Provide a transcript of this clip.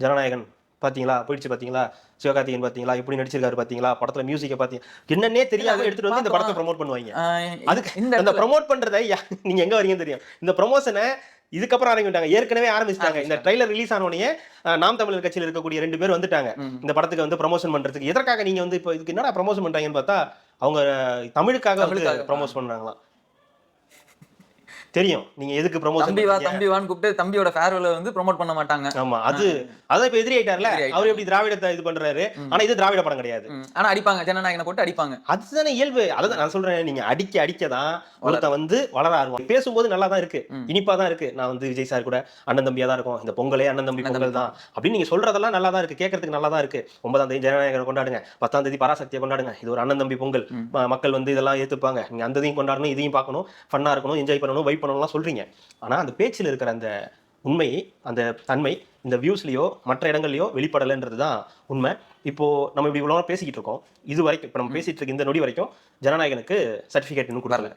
ஜனநாயகன் பாத்தீங்களா? போயிடுச்சு பாத்தீங்களா? சிவகார்த்திகேயன் பாத்தீங்களா? எப்படி நடிச்சிருக்காரு பாத்தீங்களா? படத்துல மியூசிக்க பாத்தீங்க என்னன்னே தெரியாம எடுத்துட்டு வந்து இந்த படத்த ப்ரமோட் பண்ணுவாய்ங்க. அதுக்கு இந்த அந்த இடத்துல ப்ரமோட் பண்றத நீங்க எங்க வரீங்கன்னு தெரியும். இந்த ப்ரமோஷன இதுக்கப்புறம் ஆரம்பிட்டாங்க. ஏற்கனவே ஆரம்பிச்சுட்டாங்க. இந்த ட்ரெய்லர் ரிலீஸ் ஆன உடனே நாம் தமிழர் கட்சியில இருக்கக்கூடிய 2 பேர் வந்துட்டாங்க. இந்த படத்துக்கு வந்து ப்ரமோஷன் பண்றதுக்கு. எதற்காக நீங்க வந்து இப்ப இதுக்கு என்னடா ப்ரமோஷன் பண்றாங்கன்னு பார்த்தா, அவங்க தமிழுக்காக வந்து ப்ரமோட் பண்றாங்களாம். தெரியும். நீங்க எதுக்கு ப்ரமோஷன் தம்பி வா பண்றீங்க? தம்பி வான்னு கூப்பிட்டு தம்பியோட ஃபேர்வெல்ல வந்து ப்ரமோட் பண்ண மாட்டாங்க. ஆமா. அதான் இப்ப எதிரி ஆயிட்டார்ல. அவரு எப்படி திராவிடத்த இது பண்றாரு. ஆனா இது திராவிட படம் கிடையாது. ஆனா அடிப்பாங்க. ஜனநாயகன போட்டு அடிப்பாங்க. அதுதானே இயல்பு. அதான் நான் சொல்றேன். நீங்க அடிக்க அடிக்க தான் ஒருத்தன் வந்து வளர ஆரம்பிப்பான். பேசும்போது நல்லா தான் இருக்கு. இனிப்பா தான் இருக்கு. நான் வந்து விஜய் சார் கூட அண்ணன் தம்பியா தான் இருக்கோம். இந்த பொங்கலே அண்ணன் தம்பி பொங்கல் தான். அப்படின்னு நீங்க சொல்றதெல்லாம் நல்லா தான் இருக்கு. கேட்கறதுக்கு நல்லா தான் இருக்கு. 9ஆம் தேதி ஜனநாயகனை கொண்டாடுங்க. 10ஆம் தேதி பராசக்தியை கொண்டாடுங்க. இது ஒரு அண்ணன் தம்பி பொங்கல். மக்கள் வந்து இதெல்லாம் ஏத்துப்பாங்க. நீங்க அந்த இதையும் கொண்டாடணும், இதையும் பார்க்கணும், ஃபன்னா இருக்கணும், என்ஜாய் பண்ணணும், வைப் பண்ணணும்லாம் சொல்றீங்க. ஆனா அந்த பேச்சில இருக்கிற அந்த உண்மை, அந்த தன்மை இந்த வியூஸ்லயோ மற்ற இடங்கள்லயோ வெளிப்படலைன்றது தான் உண்மை. இப்போ நம்ம இப்படி இவ்வளவு நேரம் பேசிக்கிட்டு இருக்கோம். இது வரைக்கும் இப்ப நம்ம பேசிட்டு இருக்க இந்த நொடி வரைக்கும் ஜனநாயகனுக்கு சர்டிபிகேட் இன்னும் கொடுக்கல.